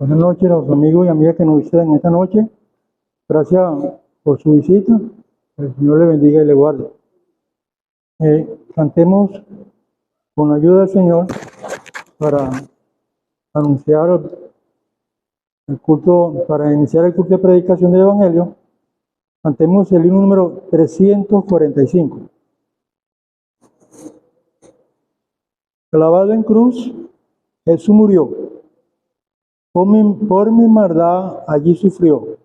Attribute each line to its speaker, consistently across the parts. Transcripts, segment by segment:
Speaker 1: Buenas noches a los amigos y amigas que nos visitan esta noche. Gracias por su visita. El Señor le bendiga y le guarde. Cantemos con la ayuda del Señor para anunciar el culto, para iniciar el culto de predicación del Evangelio. Cantemos el himno número 345. Clavado en cruz, Jesús murió. Por mi maldad allí sufrió.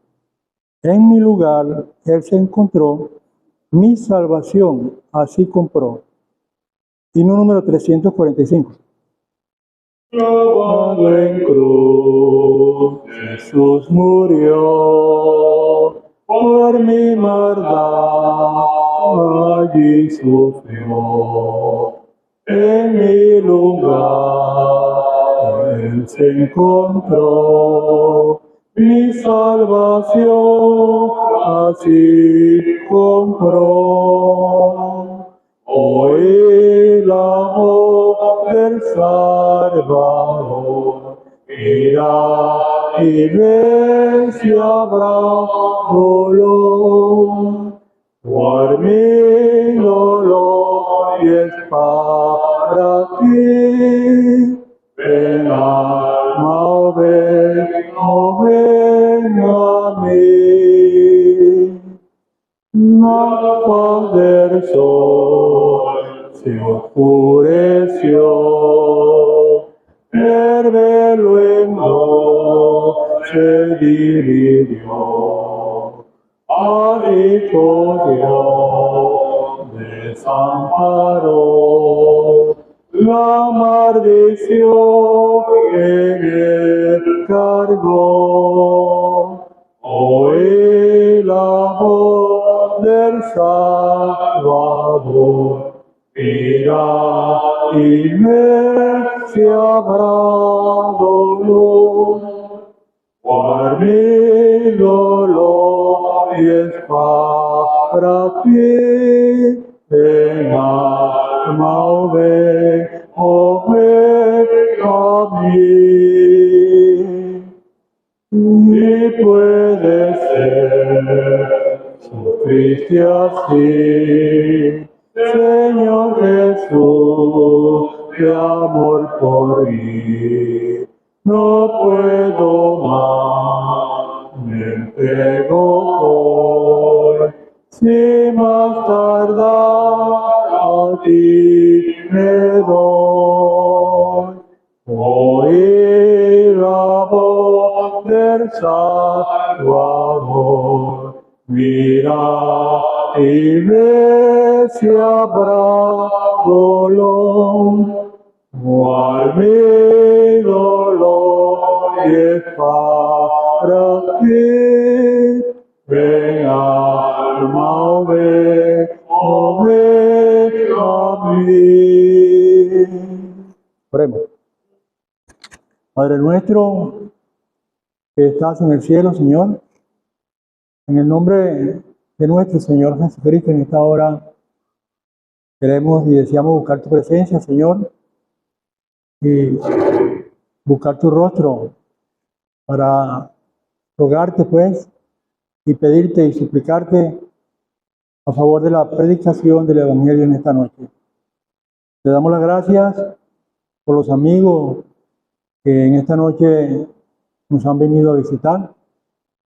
Speaker 1: En mi lugar Él se encontró, mi salvación así compró. Himno número 345. Clavado en cruz, Jesús murió. Por mi maldad allí sufrió. En mi lugar Él se encontró, mi salvación así compró. Oí la voz del Salvador, mira y ve si habrá dolor. Por mi dolor y es para ti. Ven alma, ven a mí. La faz del sol se oscureció, el velo en dos se dividió. Al Hijo Dios desamparó, la maldición en él cargó. Oí la voz del Salvador, mira y ve si habrá dolor. Por mi dolor y es para ti. Ven alma, ven a mí. Y puede ser, sufriste así, Señor Jesús, de amor por mí. No puedo más, me entrego hoy. Si más tardar, a ti me doy. Oí la voz del Salvador, mira y ve si habrá dolor. Por mi dolor y es para ti. Ven alma, ven a mí. Oremos. Padre nuestro que estás en el cielo, Señor, en el nombre de nuestro Señor Jesucristo, en esta hora queremos y deseamos buscar tu presencia, Señor, y buscar tu rostro para rogarte, pues, y pedirte y suplicarte a favor de la predicación del Evangelio en esta noche. Te damos las gracias por los amigos que en esta noche nos han venido a visitar.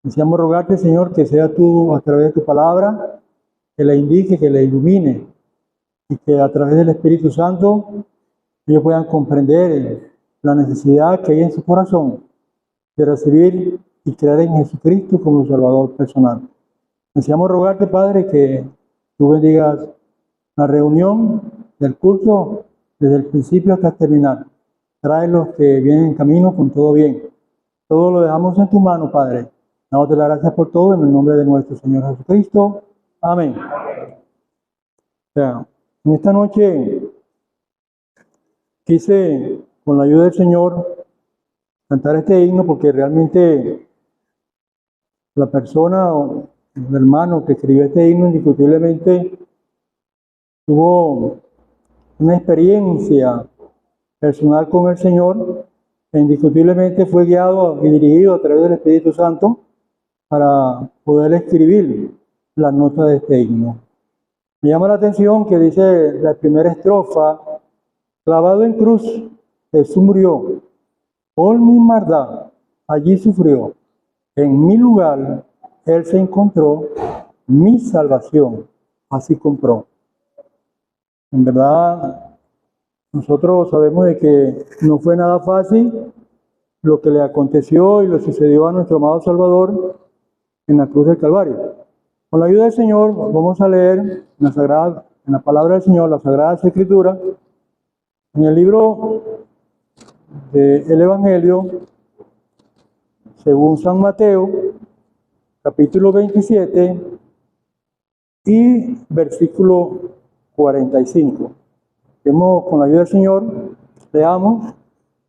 Speaker 1: Deseamos rogarte, Señor, que sea tú a través de tu palabra, que la indique, que la ilumine, y que a través del Espíritu Santo ellos puedan comprender la necesidad que hay en su corazón de recibir y creer en Jesucristo como Salvador personal. Deseamos rogarte, Padre, que tú bendigas la reunión del culto desde el principio hasta el terminar. Trae los que vienen en camino con todo bien. Todo lo dejamos en tu mano, Padre. Damos las gracias por todo en el nombre de nuestro Señor Jesucristo. Amén. O sea, en esta noche quise, con la ayuda del Señor, cantar este himno porque realmente la persona o el hermano que escribió este himno indiscutiblemente tuvo una experiencia personal con el Señor indiscutiblemente fue guiado y dirigido a través del Espíritu Santo para poder escribir la nota de este himno. Me llama la atención que dice la primera estrofa: clavado en cruz, Jesús murió, por mi maldad allí sufrió, en mi lugar Él se encontró, mi salvación así compró. En verdad, nosotros sabemos de que no fue nada fácil lo que le aconteció y le sucedió a nuestro amado Salvador en la cruz del Calvario. Con la ayuda del Señor vamos a leer en la palabra del Señor, las Sagradas Escrituras, en el libro del Evangelio según San Mateo, capítulo 27 y versículo 45. Con la ayuda del Señor, leamos,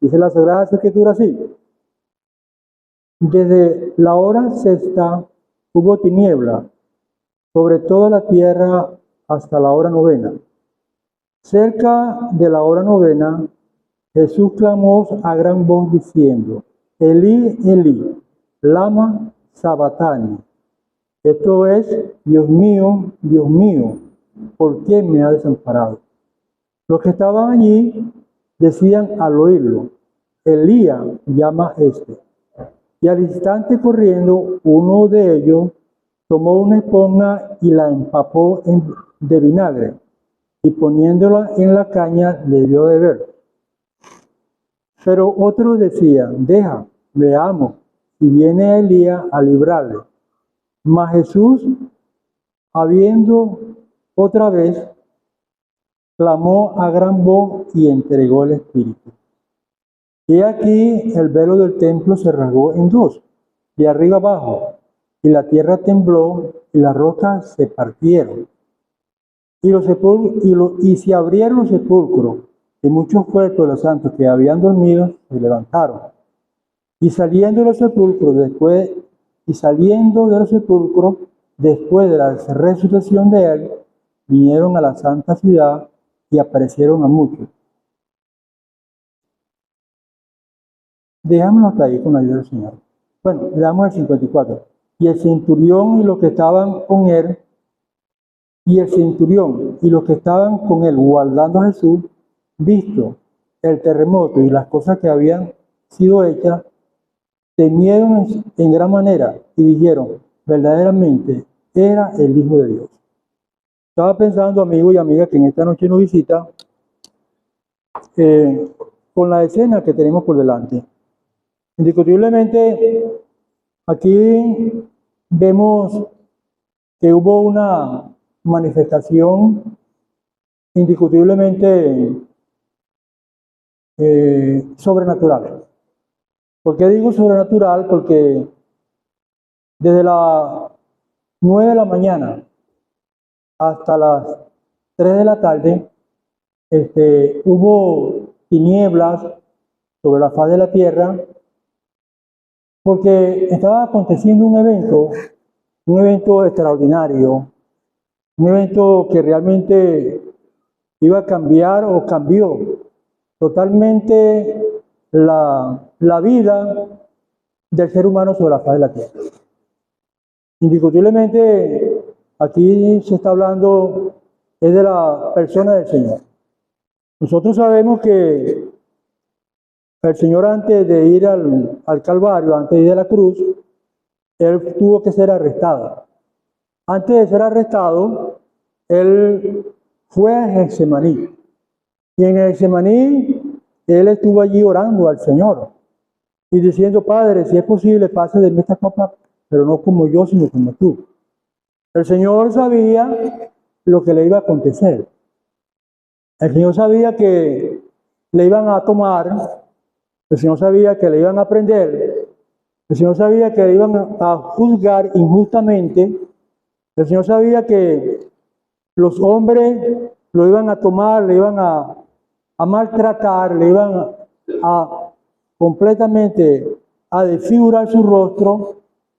Speaker 1: dice la Sagrada Escritura así: desde la hora sexta hubo tiniebla sobre toda la tierra hasta la hora novena. Cerca de la hora novena, Jesús clamó a gran voz diciendo: Elí, Elí, lama sabactani. Esto es: Dios mío, ¿por qué me ha desamparado? Los que estaban allí decían al oírlo: Elías llama a este. Y al instante corriendo, uno de ellos tomó una esponja y la empapó de vinagre, y poniéndola en la caña le dio de beber. Pero otros decían: deja, veamos si viene Elías a librarle. Mas Jesús, habiendo otra vez, clamó a gran voz y entregó el Espíritu. Y aquí el velo del templo se rasgó en dos, de arriba abajo, y la tierra tembló y las rocas se partieron. Y se abrieron los sepulcros, y muchos cuerpos de los santos que habían dormido se levantaron. Y saliendo de los sepulcros, después de la resurrección de él, vinieron a la santa ciudad y aparecieron a muchos. Dejámoslo hasta ahí con la ayuda del Señor. Bueno, le damos el 54. Y el centurión y los que estaban con él, guardando a Jesús, visto el terremoto y las cosas que habían sido hechas, temieron en gran manera y dijeron: verdaderamente era el Hijo de Dios. Estaba pensando, amigo y amiga, que en esta noche nos visita, con la escena que tenemos por delante. Indiscutiblemente, aquí vemos que hubo una manifestación indiscutiblemente sobrenatural. ¿Por qué digo sobrenatural? Porque desde las 9 de la mañana hasta las 3 de la tarde hubo tinieblas sobre la faz de la tierra, porque estaba aconteciendo un evento extraordinario, un evento que realmente iba a cambiar o cambió totalmente la vida del ser humano sobre la faz de la tierra. Indiscutiblemente, aquí se está hablando es de la persona del Señor. Nosotros sabemos que el Señor, antes de ir al Calvario, antes de ir a la cruz, Él tuvo que ser arrestado. Antes de ser arrestado, Él fue a Getsemaní. Y en Getsemaní, Él estuvo allí orando al Señor y diciendo: Padre, si es posible, pase de mí esta copa, pero no como yo, sino como tú. El Señor sabía lo que le iba a acontecer. El Señor sabía que le iban a tomar, el Señor sabía que le iban a prender, el Señor sabía que le iban a juzgar injustamente, el Señor sabía que los hombres lo iban a tomar, le iban a maltratar, le iban a completamente a desfigurar su rostro.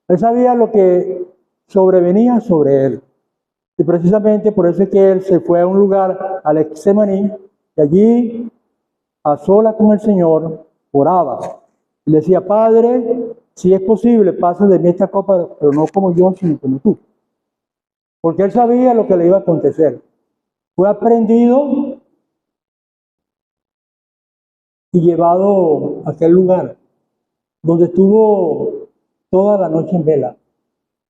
Speaker 1: Él sabía lo que sobrevenía sobre él. Y precisamente por eso es que él se fue a un lugar, al Getsemaní, y allí, a solas con el Señor, oraba. Y le decía, Padre, si es posible, pasa de mí esta copa, pero no como yo, sino como tú. Porque él sabía lo que le iba a acontecer. Fue aprendido y llevado a aquel lugar donde estuvo toda la noche en vela.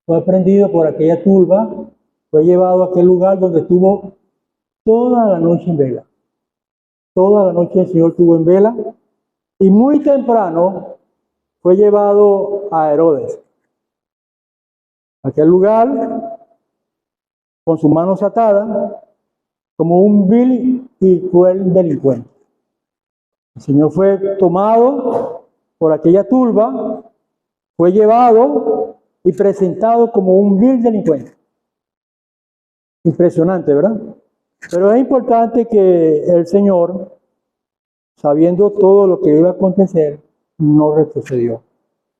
Speaker 1: Fue aprendido por aquella turba, fue llevado a aquel lugar donde estuvo toda la noche en vela. Toda la noche el Señor estuvo en vela y muy temprano fue llevado a Herodes. Aquel lugar, con sus manos atadas, como un vil y cruel delincuente. El Señor fue tomado por aquella turba, fue llevado y presentado como un vil delincuente. Impresionante, ¿verdad? Pero es importante que el Señor, sabiendo todo lo que iba a acontecer, no retrocedió.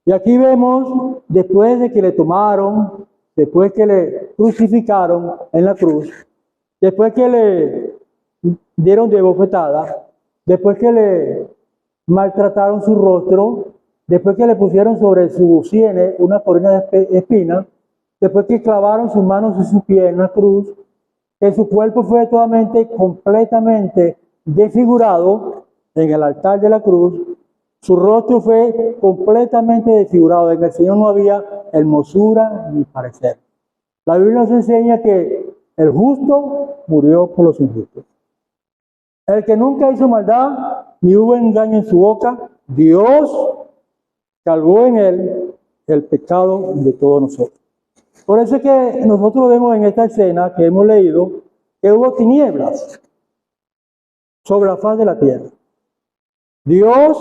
Speaker 1: Y aquí vemos, después de que le tomaron, después que le crucificaron en la cruz, después que le dieron de bofetada, después que le maltrataron su rostro, después que le pusieron sobre sus sienes una corona de espinas, después que clavaron sus manos y sus pies en la cruz, que su cuerpo fue completamente desfigurado en el altar de la cruz, su rostro fue completamente desfigurado. En el Señor no había hermosura ni parecer. La Biblia nos enseña que el justo murió por los injustos. El que nunca hizo maldad, ni hubo engaño en su boca, Dios cargó en él el pecado de todos nosotros. Por eso es que nosotros vemos en esta escena que hemos leído que hubo tinieblas sobre la faz de la tierra. Dios,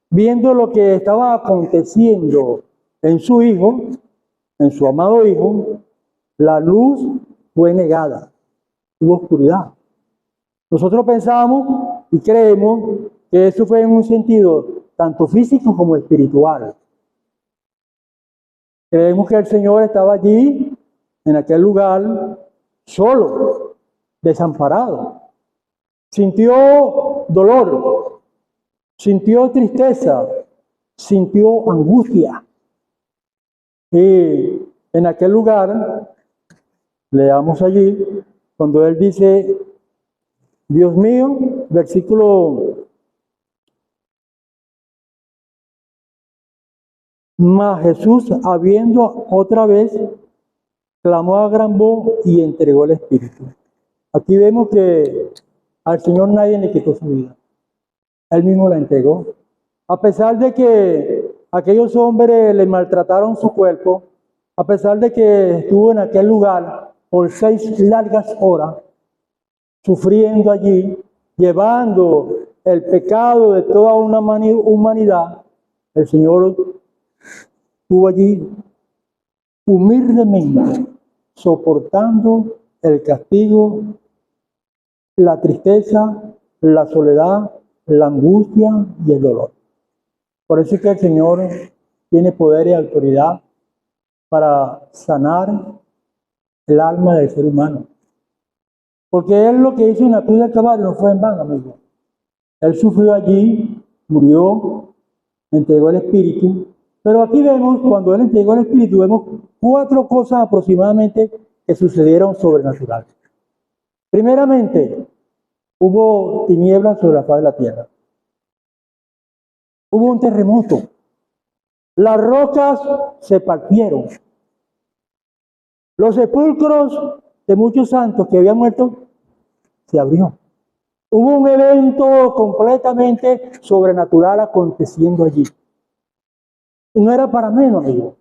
Speaker 1: viendo lo que estaba aconteciendo en su Hijo, en su amado Hijo, la luz fue negada, hubo oscuridad. Nosotros pensamos y creemos que eso fue en un sentido tanto físico como espiritual. Creemos que el Señor estaba allí, en aquel lugar, solo, desamparado. Sintió dolor, sintió tristeza, sintió angustia. Y en aquel lugar, leamos allí, cuando Él dice, Dios mío, versículo, mas Jesús, habiendo otra vez, clamó a gran voz y entregó el Espíritu. Aquí vemos que al Señor nadie le quitó su vida. Él mismo la entregó. A pesar de que aquellos hombres le maltrataron su cuerpo, a pesar de que estuvo en aquel lugar por 6 largas horas, sufriendo allí, llevando el pecado de toda una humanidad, el Señor estuvo allí humildemente, soportando el castigo, la tristeza, la soledad, la angustia y el dolor. Por eso es que el Señor tiene poder y autoridad para sanar el alma del ser humano. Porque Él lo que hizo en la cruz del Calvario no fue en vano, amigo. Él sufrió allí, murió, entregó el Espíritu. Pero aquí vemos, cuando Él entregó el Espíritu, vemos 4 cosas aproximadamente que sucedieron sobrenaturales. Primeramente, hubo tinieblas sobre la faz de la tierra. Hubo un terremoto. Las rocas se partieron. Los sepulcros de muchos santos que habían muerto se abrió. Hubo un evento completamente sobrenatural aconteciendo allí. Y no era para menos, amigo.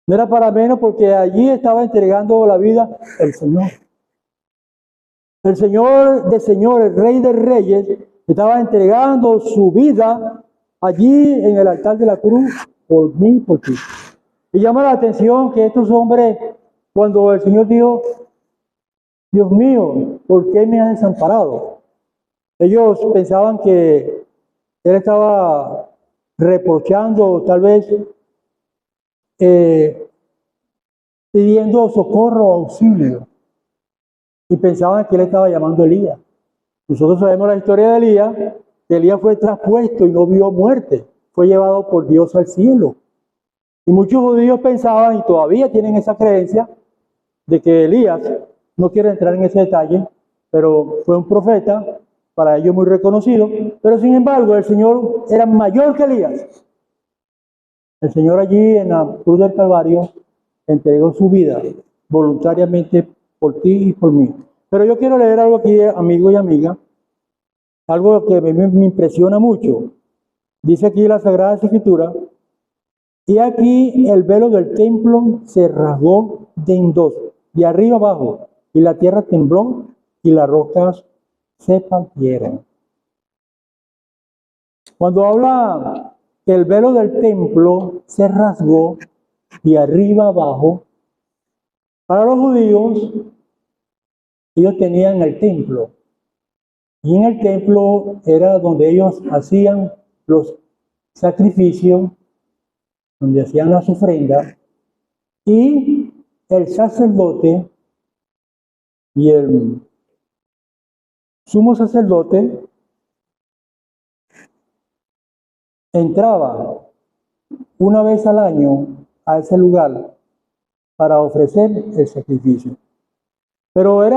Speaker 1: No era para menos porque allí estaba entregando la vida el Señor. El Señor de señores, Rey de reyes, estaba entregando su vida allí en el altar de la cruz por mí y por ti. Y llama la atención que estos hombres, cuando el Señor dijo, Dios mío, ¿por qué me has desamparado? Ellos pensaban que Él estaba reprochando, tal vez pidiendo socorro o auxilio. Y pensaban que Él estaba llamando a Elías. Nosotros sabemos la historia de Elías, que Elías fue traspuesto y no vio muerte. fue llevado por Dios al cielo. Y muchos judíos pensaban, y todavía tienen esa creencia, de que Elías, no quiero entrar en ese detalle, pero fue un profeta, para ellos muy reconocido, pero sin embargo el Señor era mayor que Elías. El Señor allí en la cruz del Calvario entregó su vida voluntariamente por ti y por mí. Pero yo quiero leer algo aquí, amigo y amiga, algo que me impresiona mucho. Dice aquí la Sagrada Escritura, y aquí el velo del templo se rasgó de en dos, de arriba abajo, y la tierra tembló y las rocas se partieron. Cuando habla que el velo del templo se rasgó de arriba abajo, para los judíos, ellos tenían el templo. Y en el templo era donde ellos hacían los sacrificios, donde hacían las ofrendas, y el sacerdote y el sumo sacerdote entraba una vez al año a ese lugar para ofrecer el sacrificio. Pero el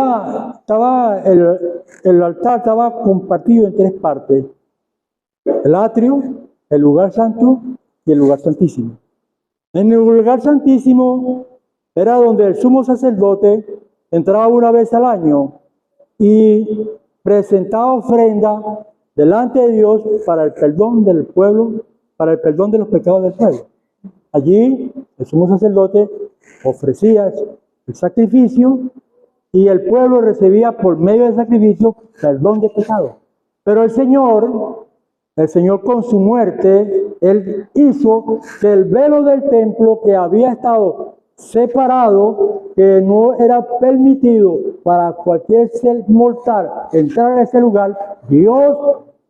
Speaker 1: altar estaba compartido en tres partes: el atrio, el lugar santo y el lugar santísimo. En el lugar santísimo era donde el sumo sacerdote entraba una vez al año y presentaba ofrenda delante de Dios para el perdón del pueblo, para el perdón de los pecados del pueblo. Allí el sumo sacerdote ofrecía el sacrificio y el pueblo recibía por medio del sacrificio perdón de pecado. Pero el Señor con su muerte, Él hizo que el velo del templo que había estado separado, que no era permitido para cualquier ser mortal entrar a ese lugar, Dios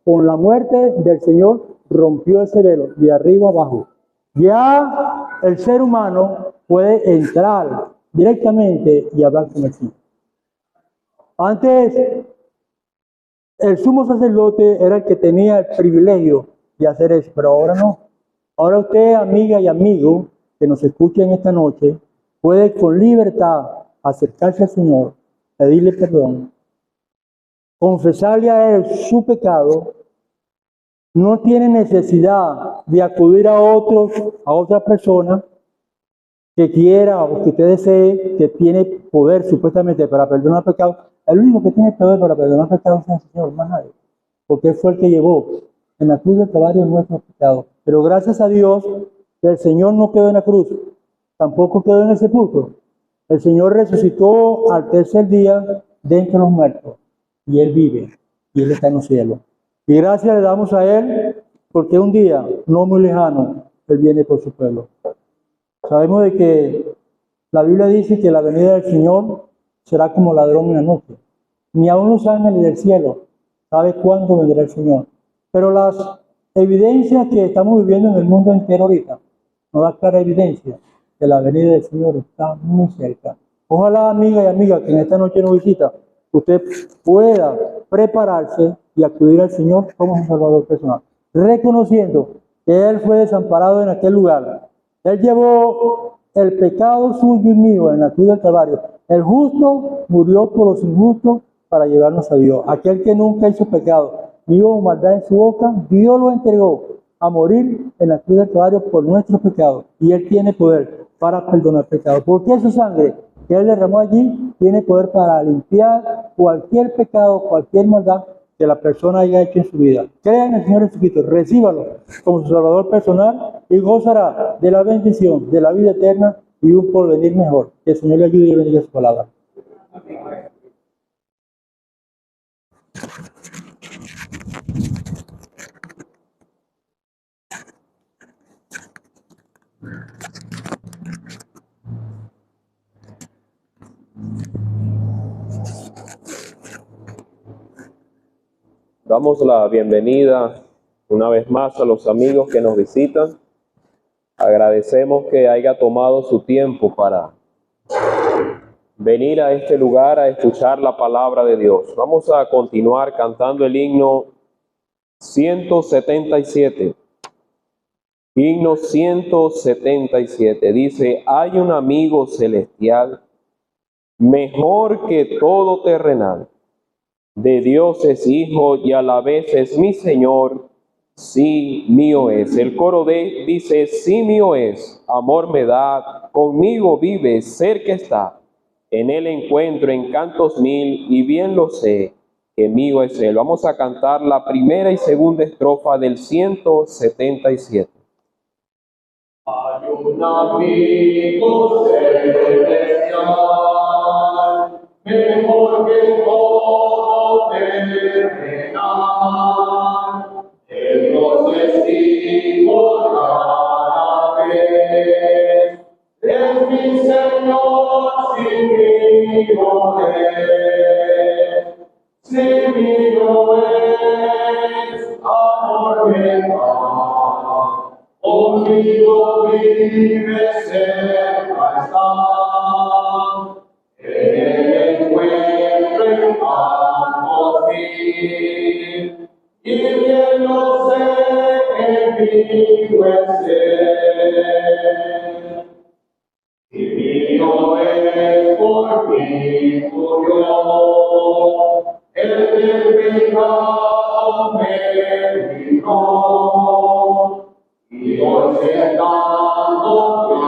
Speaker 1: con la muerte del Señor rompió ese velo de arriba abajo. Ya el ser humano puede entrar directamente y hablar con el Señor. Antes, el sumo sacerdote era el que tenía el privilegio de hacer eso, pero ahora no. Ahora usted, amiga y amigo, que nos escuchen esta noche, puede con libertad acercarse al Señor, pedirle perdón, confesarle a Él su pecado. No tiene necesidad de acudir a otra persona que quiera o que usted desee, que tiene poder supuestamente para perdonar pecados. El único que tiene poder para perdonar pecados es el Señor, más nadie. Porque Él fue el que llevó en la cruz del Calvario nuestros pecados. Pero gracias a Dios, que el Señor no quedó en la cruz, tampoco quedó en el sepulcro. El Señor resucitó al tercer día de entre los muertos. Y Él vive, y Él está en los cielos. Y gracias le damos a Él, porque un día, no muy lejano, Él viene por su pueblo. Sabemos de que la Biblia dice que la venida del Señor será como ladrón en la noche. Ni aun los ángeles del cielo saben cuándo vendrá el Señor. Pero las evidencias que estamos viviendo en el mundo entero ahorita nos da clara evidencia que la venida del Señor está muy cerca. Ojalá, amiga y amiga, que en esta noche nos visita, usted pueda prepararse y acudir al Señor como un Salvador personal, reconociendo que Él fue desamparado en aquel lugar. Él llevó el pecado suyo y mío en la cruz del Calvario. El justo murió por los injustos para llevarnos a Dios. Aquel que nunca hizo pecado, ni hubo maldad en su boca, Dios lo entregó a morir en la cruz del Calvario por nuestros pecados. Y Él tiene poder para perdonar pecados. Porque su sangre que Él derramó allí tiene poder para limpiar cualquier pecado, cualquier maldad que la persona haya hecho en su vida. Crea en el Señor Jesucristo, recíbalo como su Salvador personal y gozará de la bendición, de la vida eterna y un porvenir mejor. Que el Señor le ayude y bendiga su palabra.
Speaker 2: Damos la bienvenida una vez más a los amigos que nos visitan. Agradecemos que haya tomado su tiempo para venir a este lugar a escuchar la palabra de Dios. Vamos a continuar cantando el himno 177. Himno 177 dice: hay un amigo celestial, mejor que todo terrenal. De Dios es hijo y a la vez es mi Señor, sí mío es. El coro dice: sí mío es, amor me da, conmigo vive, cerca está. En él encuentro en cantos mil y bien lo sé, que mío es él. Vamos a cantar la primera y segunda estrofa del 177.
Speaker 3: Hay un amigo celestial, mejor que todo terrenal, de los testigos cada vez, es mi Señor, si mío es, si mío es, amor me da. Conmigo vive, cerca está, en el encuentro en campos mil, y bien lo sé que vivo es él. Y mío es por mí tuyo, el del pecado me libró. Y hoy sentado a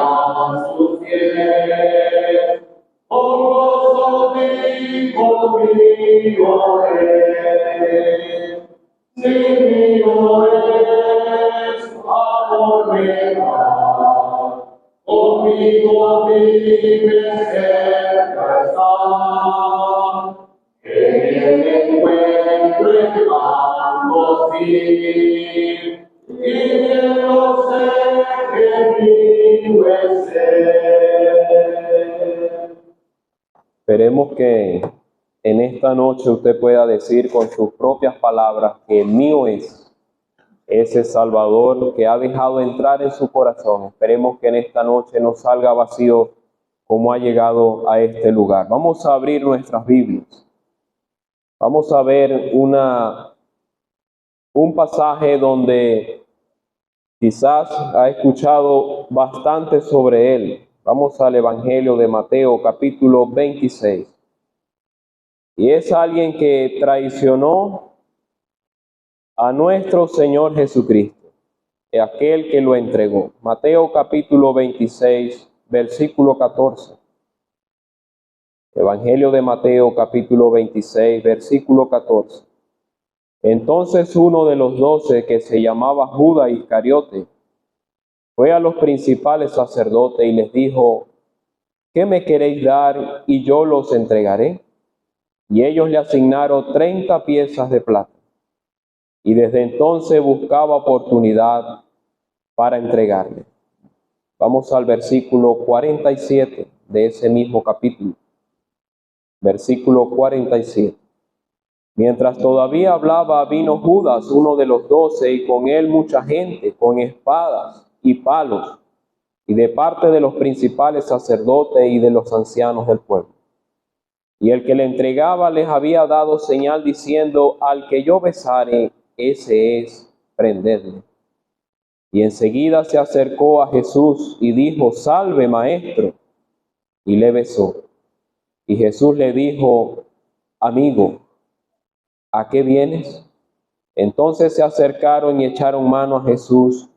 Speaker 3: sus pies, con gozo digo mío es, si mío es, amor me da, conmigo vive, cerca está, en el encuentro en campos mil. Y bien lo sé que vivo es él.
Speaker 2: Esperemos que en esta noche usted pueda decir con sus propias palabras que mío es ese Salvador que ha dejado entrar en su corazón. Esperemos que en esta noche no salga vacío como ha llegado a este lugar. Vamos a abrir nuestras Biblias. Vamos a ver un pasaje donde quizás ha escuchado bastante sobre él. Vamos al Evangelio de Mateo, capítulo 26. Y es alguien que traicionó a nuestro Señor Jesucristo, aquel que lo entregó. Mateo, capítulo 26, versículo 14. Evangelio de Mateo, capítulo 26, versículo 14. Entonces uno de los 12, que se llamaba Judas Iscariote, fue a los principales sacerdotes y les dijo: ¿qué me queréis dar y yo los entregaré? Y ellos le asignaron 30 piezas de plata. Y desde entonces buscaba oportunidad para entregarle. Vamos al versículo 47 de ese mismo capítulo. Versículo 47. Mientras todavía hablaba, vino Judas, uno de los 12, y con él mucha gente, con espadas y palos, y de parte de los principales sacerdotes y de los ancianos del pueblo. Y el que le entregaba les había dado señal diciendo: al que yo besare, ese es, prendedle. Y enseguida se acercó a Jesús y dijo: salve, maestro. Y le besó. Y Jesús le dijo: amigo, ¿a qué vienes? Entonces se acercaron y echaron mano a Jesús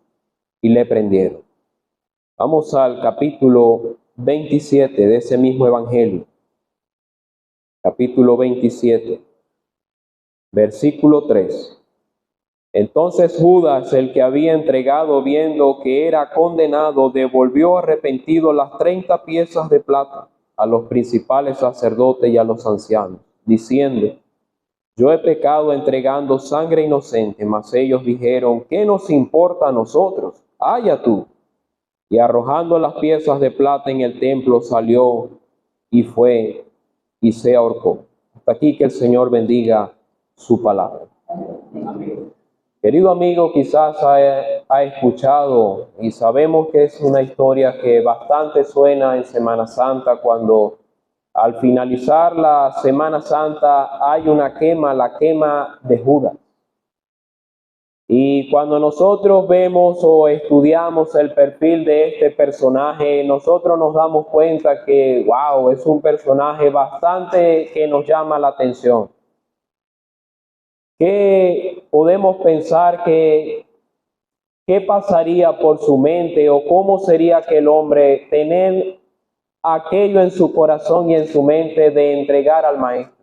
Speaker 2: y le prendieron. Vamos al capítulo 27 de ese mismo evangelio. Capítulo 27, versículo 3. Entonces Judas, el que había entregado, viendo que era condenado, devolvió arrepentido las 30 piezas de plata a los principales sacerdotes y a los ancianos, diciendo: yo he pecado entregando sangre inocente. Mas ellos dijeron: ¿qué nos importa a nosotros? Haya tú. Y arrojando las piezas de plata en el templo, salió y fue y se ahorcó. Hasta aquí, que el Señor bendiga su palabra. Amén. Querido amigo, quizás ha escuchado, y sabemos que es una historia que bastante suena en Semana Santa, cuando al finalizar la Semana Santa hay una quema, la quema de Judas. Y cuando nosotros vemos o estudiamos el perfil de este personaje, nosotros nos damos cuenta que, wow, es un personaje bastante que nos llama la atención. ¿Qué podemos pensar que qué pasaría por su mente o cómo sería aquel hombre tener aquello en su corazón y en su mente de entregar al Maestro?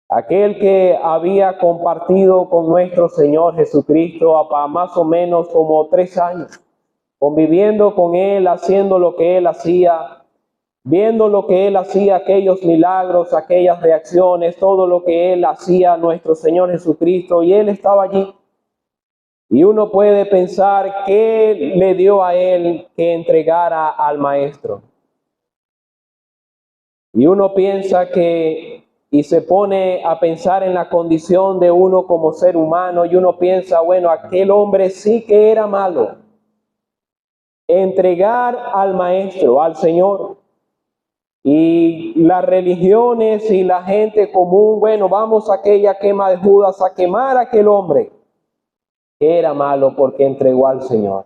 Speaker 2: Aquel que había compartido con nuestro Señor Jesucristo a más o menos como 3 años, conviviendo con Él, haciendo lo que Él hacía, viendo lo que Él hacía, aquellos milagros, aquellas reacciones, todo lo que Él hacía, nuestro Señor Jesucristo, y Él estaba allí. Y uno puede pensar qué le dio a Él que entregara al Maestro. Y uno piensa y se pone a pensar en la condición de uno como ser humano, y uno piensa, bueno, aquel hombre sí que era malo. Entregar al Maestro, al Señor. Y las religiones y la gente común, bueno, vamos a aquella quema de Judas a quemar a aquel hombre que era malo porque entregó al Señor.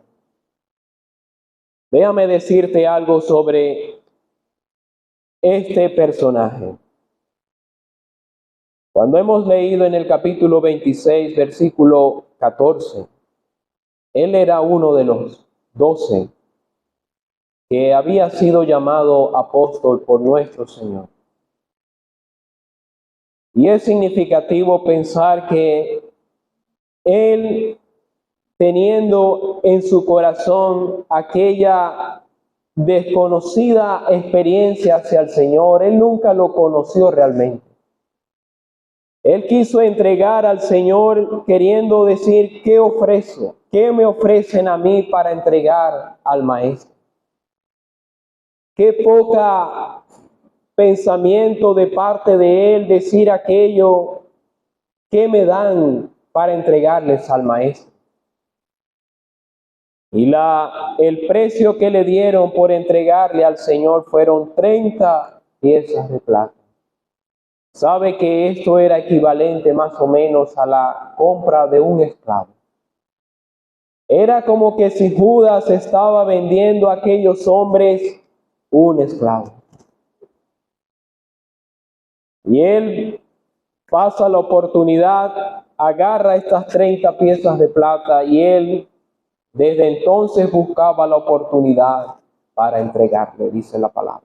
Speaker 2: Déjame decirte algo sobre este personaje. Cuando hemos leído en el capítulo 26, versículo 14, él era uno de los 12 que había sido llamado apóstol por nuestro Señor. Y es significativo pensar que él, teniendo en su corazón aquella desconocida experiencia hacia el Señor, él nunca lo conoció realmente. Él quiso entregar al Señor queriendo decir, ¿qué ofrezco? ¿Qué me ofrecen a mí para entregar al Maestro? Qué poca pensamiento de parte de él decir aquello, ¿qué me dan para entregarles al Maestro? Y el precio que le dieron por entregarle al Señor fueron 30 piezas de plata. Sabe que esto era equivalente más o menos a la compra de un esclavo. Era como que si Judas estaba vendiendo a aquellos hombres un esclavo. Y él pasa la oportunidad, agarra estas 30 piezas de plata y él desde entonces buscaba la oportunidad para entregarle, dice la palabra.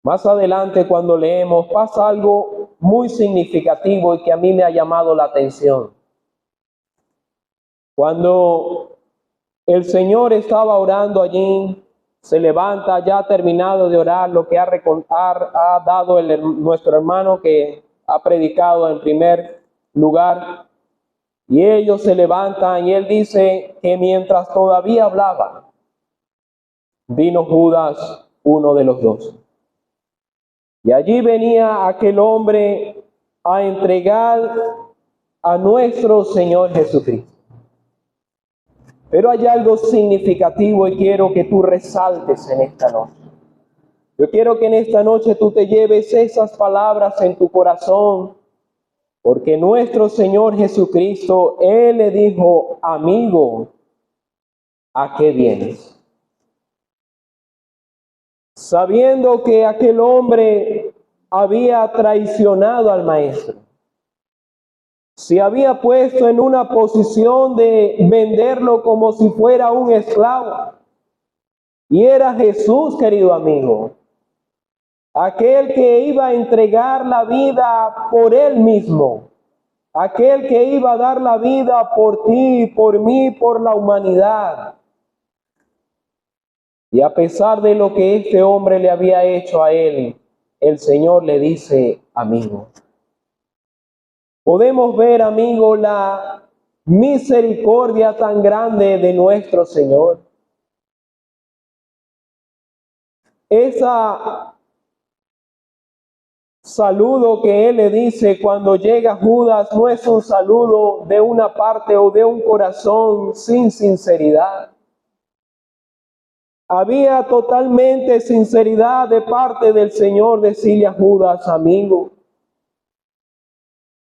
Speaker 2: Más adelante cuando leemos pasa algo muy significativo y que a mí me ha llamado la atención. Cuando el Señor estaba orando allí, se levanta, ya ha terminado de orar lo que ha dado nuestro hermano que ha predicado en primer lugar. Y ellos se levantan y él dice que mientras todavía hablaba, vino Judas, uno de los 12. Y allí venía aquel hombre a entregar a nuestro Señor Jesucristo. Pero hay algo significativo y quiero que tú resaltes en esta noche. Yo quiero que en esta noche tú te lleves esas palabras en tu corazón, porque nuestro Señor Jesucristo, Él le dijo, amigo, ¿a qué vienes? Sabiendo que aquel hombre había traicionado al Maestro, se había puesto en una posición de venderlo como si fuera un esclavo. Y era Jesús, querido amigo, aquel que iba a entregar la vida por Él mismo, aquel que iba a dar la vida por ti, por mí, por la humanidad. Y a pesar de lo que este hombre le había hecho a él, el Señor le dice, amigo. Podemos ver, amigo, la misericordia tan grande de nuestro Señor. Esa saludo que Él le dice cuando llega Judas no es un saludo de una parte o de un corazón sin sinceridad. Había totalmente sinceridad de parte del Señor decirle a Judas, amigo.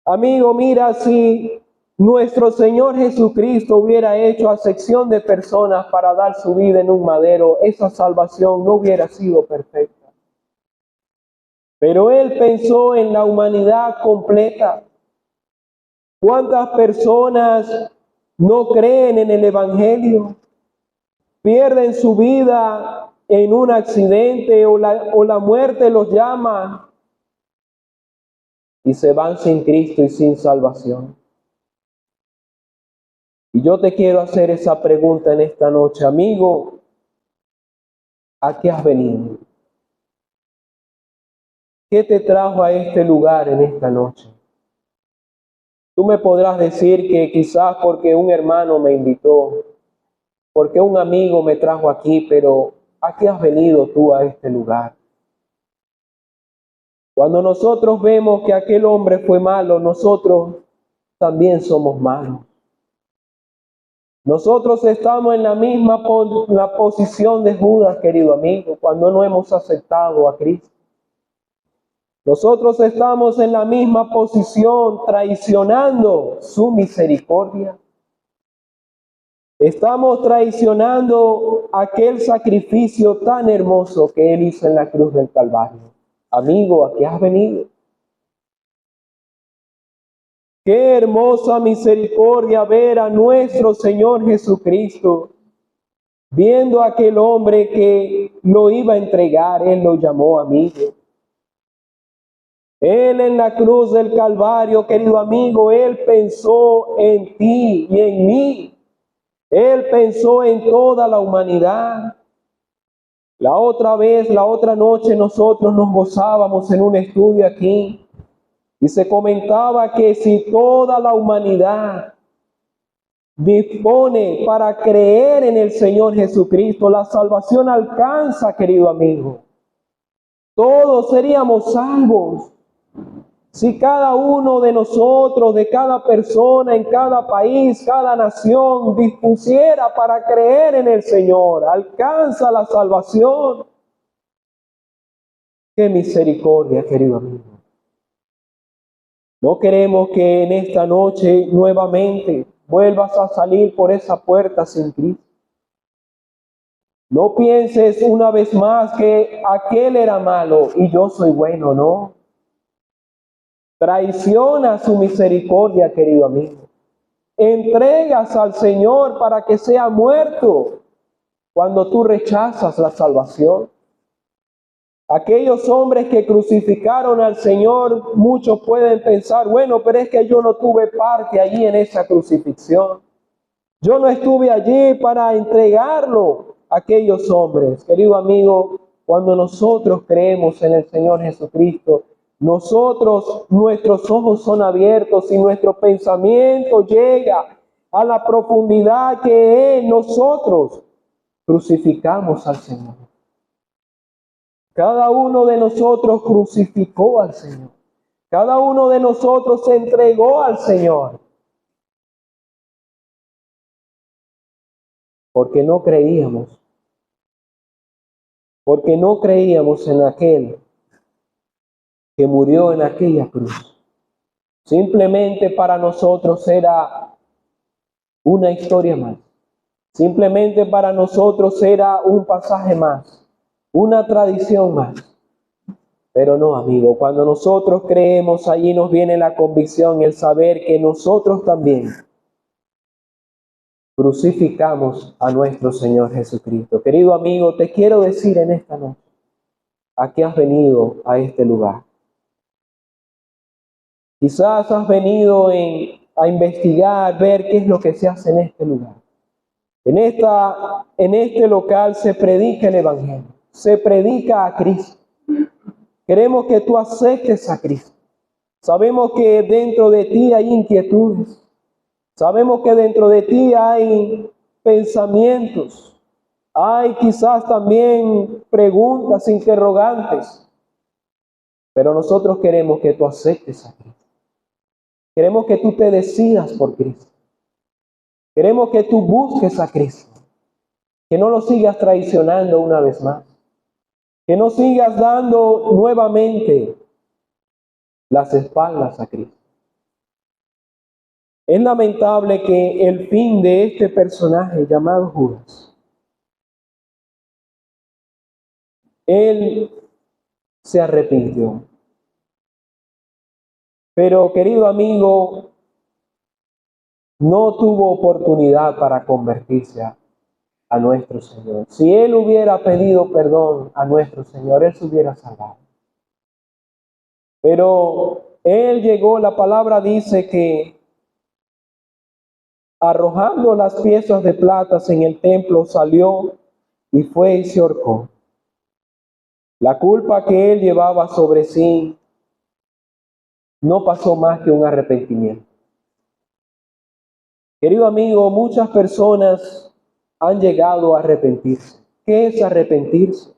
Speaker 2: Amigo, mira, si nuestro Señor Jesucristo hubiera hecho acepción de personas para dar su vida en un madero, esa salvación no hubiera sido perfecta. Pero Él pensó en la humanidad completa. ¿Cuántas personas no creen en el Evangelio? Pierden su vida en un accidente o la muerte los llama y se van sin Cristo y sin salvación. Y yo te quiero hacer esa pregunta en esta noche, amigo, ¿a qué has venido? ¿Qué te trajo a este lugar en esta noche? Tú me podrás decir que quizás porque un hermano me invitó, porque un amigo me trajo aquí, pero ¿a qué has venido tú a este lugar? Cuando nosotros vemos que aquel hombre fue malo, nosotros también somos malos. Nosotros estamos en la misma la posición de Judas, querido amigo, cuando no hemos aceptado a Cristo. Nosotros estamos en la misma posición, traicionando su misericordia. Estamos traicionando aquel sacrificio tan hermoso que Él hizo en la cruz del Calvario. Amigo, ¿a qué has venido? Qué hermosa misericordia ver a nuestro Señor Jesucristo, viendo a aquel hombre que lo iba a entregar, Él lo llamó amigo. Él en la cruz del Calvario, querido amigo, Él pensó en ti y en mí. Él pensó en toda la humanidad. La otra noche nosotros nos gozábamos en un estudio aquí y se comentaba que si toda la humanidad dispone para creer en el Señor Jesucristo, la salvación alcanza, querido amigo. Todos seríamos salvos. Si cada uno de nosotros, de cada persona, en cada país, cada nación, dispusiera para creer en el Señor, alcanza la salvación. ¡Qué misericordia, querido amigo! No queremos que en esta noche nuevamente vuelvas a salir por esa puerta sin Cristo. No pienses una vez más que aquel era malo y yo soy bueno, no. Traiciona su misericordia, querido amigo. Entregas al Señor para que sea muerto cuando tú rechazas la salvación. Aquellos hombres que crucificaron al Señor, muchos pueden pensar, bueno, pero es que yo no tuve parte allí en esa crucifixión. Yo no estuve allí para entregarlo a aquellos hombres. Querido amigo, cuando nosotros creemos en el Señor Jesucristo, nuestros ojos son abiertos y nuestro pensamiento llega a la profundidad que nosotros crucificamos al Señor. Cada uno de nosotros crucificó al Señor. Cada uno de nosotros se entregó al Señor. Porque no creíamos. Porque no creíamos en aquel que murió en aquella cruz. Simplemente para nosotros era una historia más. Simplemente para nosotros era un pasaje más, una tradición más. Pero no, amigo, cuando nosotros creemos, allí nos viene la convicción, el saber que nosotros también crucificamos a nuestro Señor Jesucristo. Querido amigo, te quiero decir en esta noche, ¿a qué has venido a este lugar? Quizás has venido a investigar, ver qué es lo que se hace en este lugar. En este local se predica el Evangelio, se predica a Cristo. Queremos que tú aceptes a Cristo. Sabemos que dentro de ti hay inquietudes. Sabemos que dentro de ti hay pensamientos. Hay quizás también preguntas, interrogantes. Pero nosotros queremos que tú aceptes a Cristo. Queremos que tú te decidas por Cristo. Queremos que tú busques a Cristo. Que no lo sigas traicionando una vez más. Que no sigas dando nuevamente las espaldas a Cristo. Es lamentable que el fin de este personaje llamado Judas, él se arrepintió. Pero, querido amigo, no tuvo oportunidad para convertirse a nuestro Señor. Si él hubiera pedido perdón a nuestro Señor, él se hubiera salvado. Pero él llegó, la palabra dice que arrojando las piezas de plata en el templo, salió y fue y se ahorcó. La culpa que él llevaba sobre sí no pasó más que un arrepentimiento. Querido amigo, muchas personas han llegado a arrepentirse. ¿Qué es arrepentirse?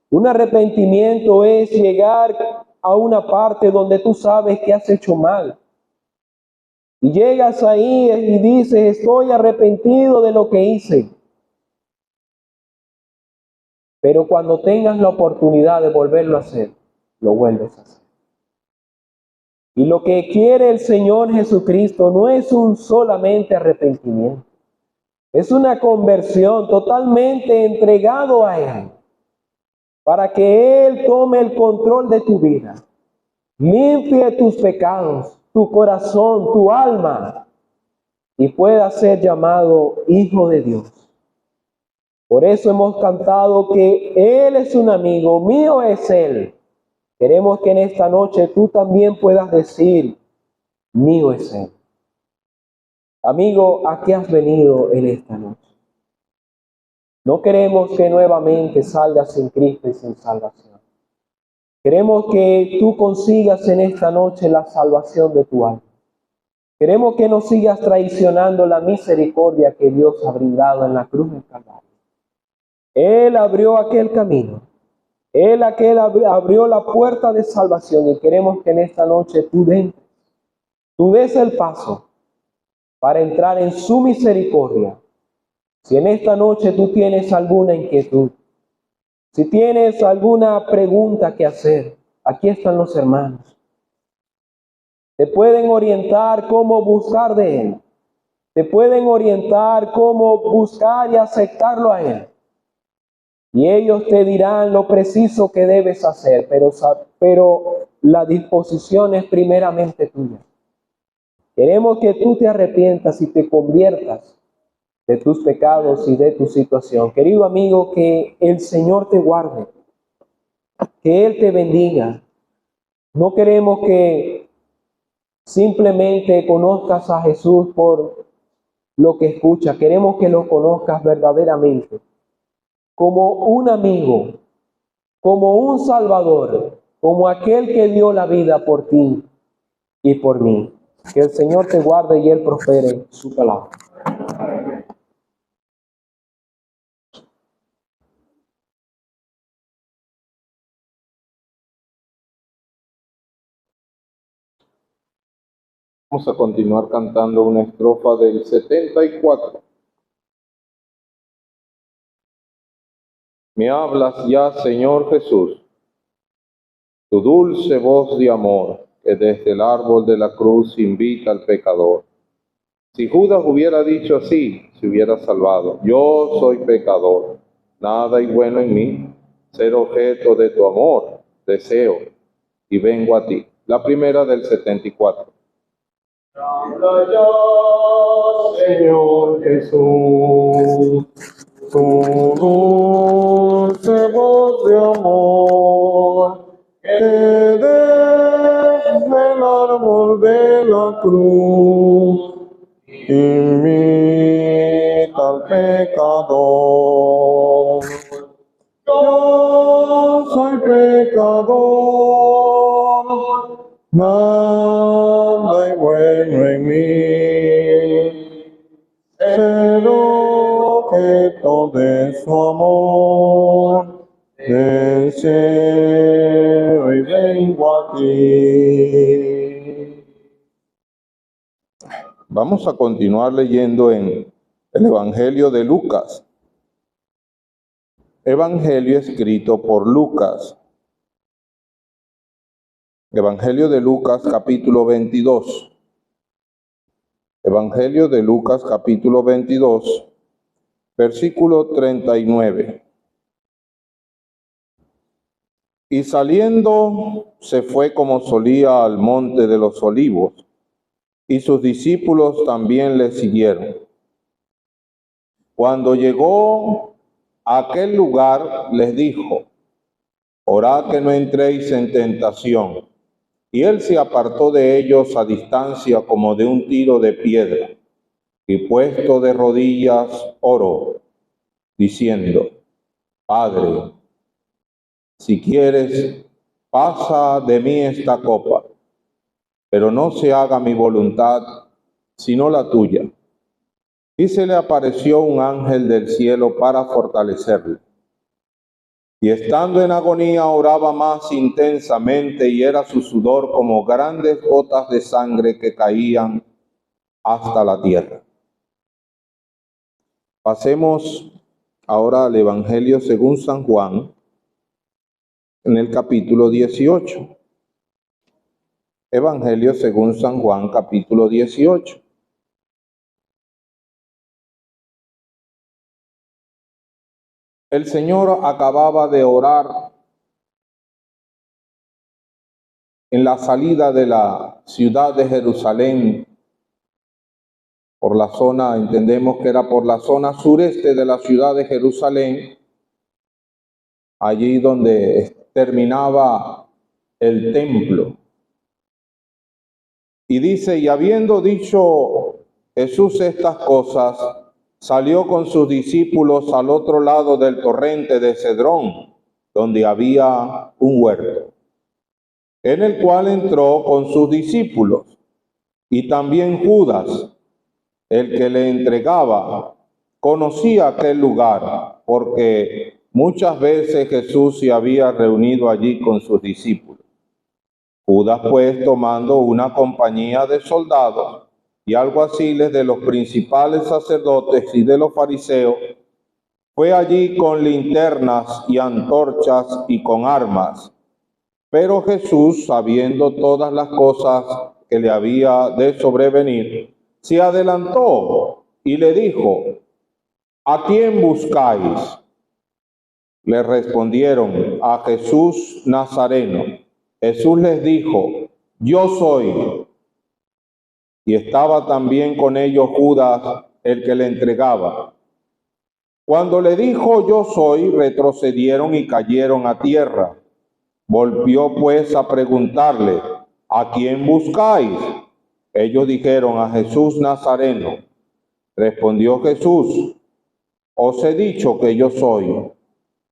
Speaker 2: Un arrepentimiento es llegar a una parte donde tú sabes que has hecho mal. Y llegas ahí y dices, estoy arrepentido de lo que hice. Pero cuando tengas la oportunidad de volverlo a hacer, lo vuelves a hacer. Y lo que quiere el Señor Jesucristo no es un solamente arrepentimiento. Es una conversión totalmente entregado a Él. Para que Él tome el control de tu vida. Limpie tus pecados, tu corazón, tu alma. Y pueda ser llamado Hijo de Dios. Por eso hemos cantado que Él es un amigo, mío es Él. Queremos que en esta noche tú también puedas decir, mío es Él. Amigo, ¿a qué has venido en esta noche? No queremos que nuevamente salgas sin Cristo y sin salvación. Queremos que tú consigas en esta noche la salvación de tu alma. Queremos que no sigas traicionando la misericordia que Dios ha brindado en la cruz del Calvario. Él abrió aquel camino. Él abrió la puerta de salvación y queremos que en esta noche tú des el paso para entrar en su misericordia. Si en esta noche tú tienes alguna inquietud, si tienes alguna pregunta que hacer, aquí están los hermanos. Te pueden orientar cómo buscar de Él. Te pueden orientar cómo buscar y aceptarlo a Él. Y ellos te dirán lo preciso que debes hacer, pero la disposición es primeramente tuya. Queremos que tú te arrepientas y te conviertas de tus pecados y de tu situación. Querido amigo, que el Señor te guarde, que Él te bendiga. No queremos que simplemente conozcas a Jesús por lo que escuchas. Queremos que lo conozcas verdaderamente como un amigo, como un salvador, como aquel que dio la vida por ti y por mí. Que el Señor te guarde y Él prospere su palabra.
Speaker 4: Vamos a continuar cantando una estrofa del 74. Me hablas ya, Señor Jesús, tu dulce voz de amor, que desde el árbol de la cruz invita al pecador. Si Judas hubiera dicho así, se hubiera salvado. Yo soy pecador, nada hay bueno en mí, ser objeto de tu amor, deseo, y vengo a ti. La primera del 74.
Speaker 3: Habla ya, Señor Jesús, tu dulce voz de amor, que desde el árbol de la cruz invita al pecador. Yo soy pecador, nada hay bueno en mí, ser objeto de su amor, deseo y vengo a ti.
Speaker 4: Vamos a continuar leyendo en el Evangelio de Lucas. Evangelio escrito por Lucas. Evangelio de Lucas, capítulo 22. Evangelio de Lucas, capítulo 22, versículo 39. Y saliendo se fue como solía al monte de los olivos, y sus discípulos también le siguieron. Cuando llegó a aquel lugar, les dijo: orad que no entréis en tentación. Y él se apartó de ellos a distancia como de un tiro de piedra, y puesto de rodillas oró, diciendo: Padre, si quieres, pasa de mí esta copa, pero no se haga mi voluntad, sino la tuya. Y se le apareció un ángel del cielo para fortalecerle. Y estando en agonía oraba más intensamente, y era su sudor como grandes gotas de sangre que caían hasta la tierra. Pasemos ahora al Evangelio según San Juan, en el capítulo 18. Evangelio según San Juan, capítulo 18. El Señor acababa de orar en la salida de la ciudad de Jerusalén, por la zona, entendemos que era por la zona sureste de la ciudad de Jerusalén, allí donde terminaba el templo. Y dice: y habiendo dicho Jesús estas cosas, salió con sus discípulos al otro lado del torrente de Cedrón, donde había un huerto, en el cual entró con sus discípulos, y también Judas, el que le entregaba. Conocía aquel lugar, porque muchas veces Jesús se había reunido allí con sus discípulos. Judas, pues, tomando una compañía de soldados y alguaciles de los principales sacerdotes y de los fariseos, fue allí con linternas y antorchas y con armas. Pero Jesús, sabiendo todas las cosas que le había de sobrevenir, se adelantó y le dijo: ¿a quién buscáis? Le respondieron: a Jesús Nazareno. Jesús les dijo: yo soy. Y estaba también con ellos Judas, el que le entregaba. Cuando le dijo: yo soy, retrocedieron y cayeron a tierra. Volvió pues a preguntarle: ¿a quién buscáis? Ellos dijeron: a Jesús Nazareno. Respondió Jesús: os he dicho que yo soy.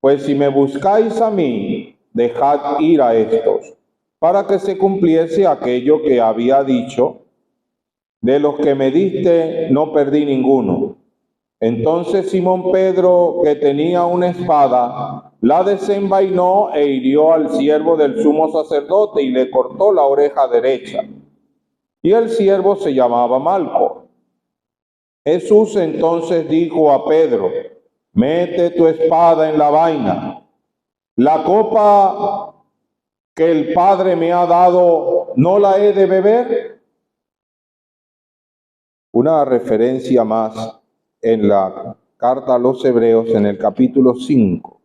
Speaker 4: Pues si me buscáis a mí, dejad ir a estos, para que se cumpliese aquello que había dicho: de los que me diste no perdí ninguno. Entonces Simón Pedro, que tenía una espada, la desenvainó e hirió al siervo del sumo sacerdote y le cortó la oreja derecha. Y el siervo se llamaba Malco. Jesús entonces dijo a Pedro: mete tu espada en la vaina. La copa que el Padre me ha dado, ¿no la he de beber? Una referencia más en la carta a los Hebreos, en el capítulo 5.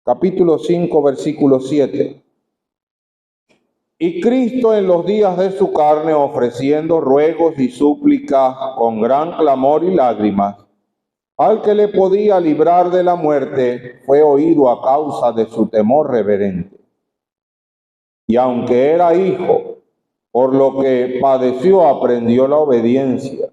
Speaker 4: Capítulo 5, versículo 7. Y Cristo en los días de su carne, ofreciendo ruegos y súplicas con gran clamor y lágrimas, al que le podía librar de la muerte, fue oído a causa de su temor reverente. Y aunque era hijo, por lo que padeció aprendió la obediencia.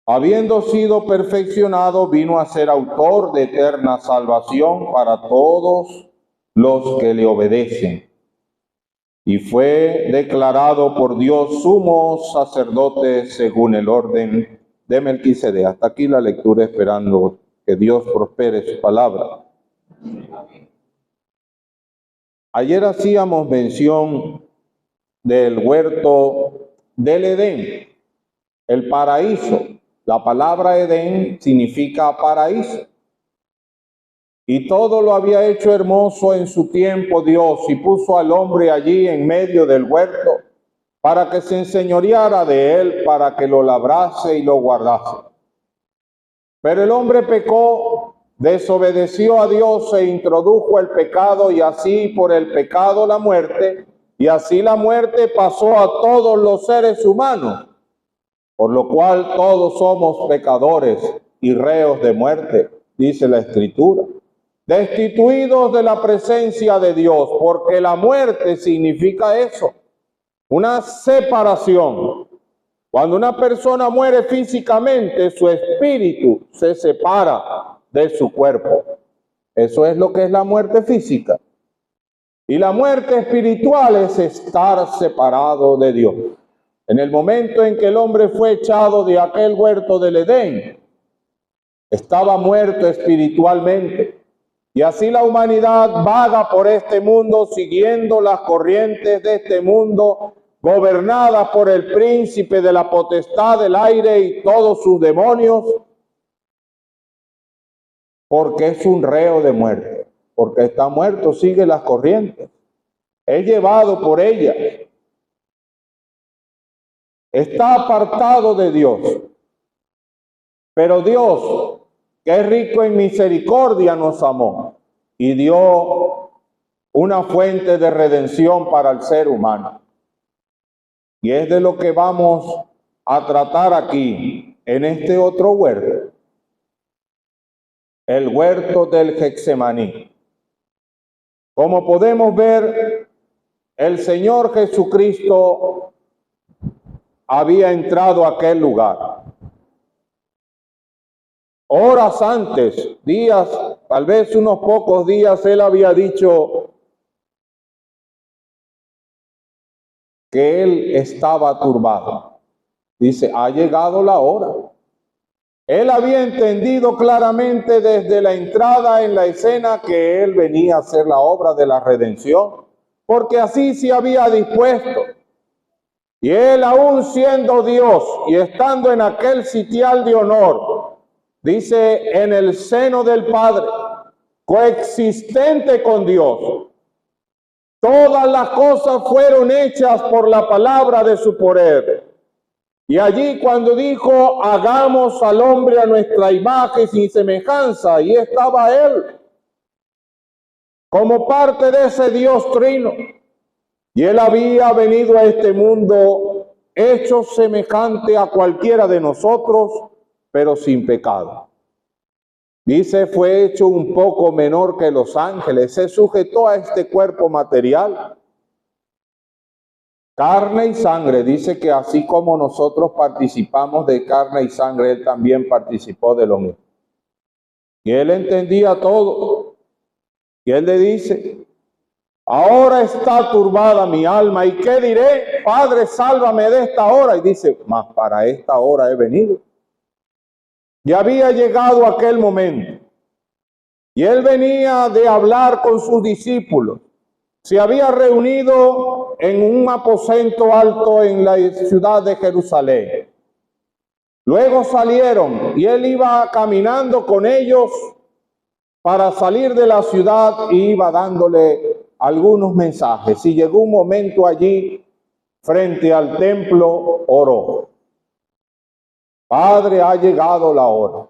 Speaker 4: Habiendo sido perfeccionado, vino a ser autor de eterna salvación para todos los que le obedecen. Y fue declarado por Dios sumo sacerdote según el orden de Melquisedec. Hasta aquí la lectura, esperando que Dios prospere su palabra. Ayer hacíamos mención del huerto del Edén, el paraíso. La palabra Edén significa paraíso. Y todo lo había hecho hermoso en su tiempo Dios, y puso al hombre allí en medio del huerto, para que se enseñoreara de él, para que lo labrase y lo guardase. Pero el hombre pecó, desobedeció a Dios e introdujo el pecado, y así por el pecado la muerte, y así la muerte pasó a todos los seres humanos, por lo cual todos somos pecadores y reos de muerte, dice la Escritura, destituidos de la presencia de Dios, porque la muerte significa eso, una separación. Cuando una persona muere físicamente, su espíritu se separa de su cuerpo. Eso es lo que es la muerte física. Y la muerte espiritual es estar separado de Dios. En el momento en que el hombre fue echado de aquel huerto del Edén, estaba muerto espiritualmente. Y así la humanidad vaga por este mundo siguiendo las corrientes de este mundo, gobernadas por el príncipe de la potestad del aire y todos sus demonios, porque es un reo de muerte, porque está muerto, sigue las corrientes, es llevado por ellas, está apartado de Dios. Pero Dios, que es rico en misericordia, nos amó y dio una fuente de redención para el ser humano. Y es de lo que vamos a tratar aquí, en este otro huerto, el huerto del Getsemaní. Como podemos ver, el Señor Jesucristo había entrado a aquel lugar. Horas antes, días, tal vez unos pocos días, Él había dicho que Él estaba turbado. Dice, ha llegado la hora. Él había entendido claramente desde la entrada en la escena que Él venía a hacer la obra de la redención, porque así se había dispuesto. Y Él, aún siendo Dios y estando en aquel sitial de honor, dice, en el seno del Padre, coexistente con Dios, todas las cosas fueron hechas por la palabra de su poder. Y allí cuando dijo, hagamos al hombre a nuestra imagen y semejanza, y estaba Él como parte de ese Dios trino. Y Él había venido a este mundo hecho semejante a cualquiera de nosotros, pero sin pecado. Dice, fue hecho un poco menor que los ángeles, se sujetó a este cuerpo material. Carne y sangre, dice que así como nosotros participamos de carne y sangre, Él también participó de lo mismo. Y Él entendía todo. Y Él le dice, ahora está turbada mi alma, ¿y qué diré? Padre, sálvame de esta hora. Y dice, mas para esta hora he venido. Y había llegado aquel momento. Y Él venía de hablar con sus discípulos. Se había reunido en un aposento alto en la ciudad de Jerusalén. Luego salieron y Él iba caminando con ellos para salir de la ciudad y iba dándole algunos mensajes. Y llegó un momento allí, frente al templo, oró. Padre, ha llegado la hora.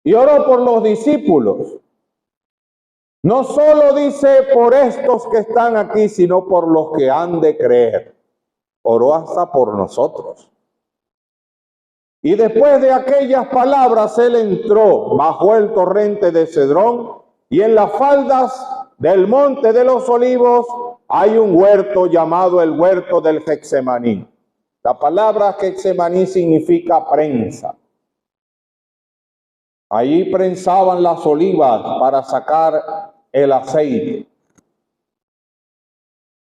Speaker 4: Y oró por los discípulos. No solo dice por estos que están aquí, sino por los que han de creer. Oró hasta por nosotros. Y después de aquellas palabras, Él entró, bajó el torrente de Cedrón, y en las faldas del monte de los olivos hay un huerto llamado el huerto del Getsemaní. La palabra Getsemaní significa prensa. Allí prensaban las olivas para sacar el aceite.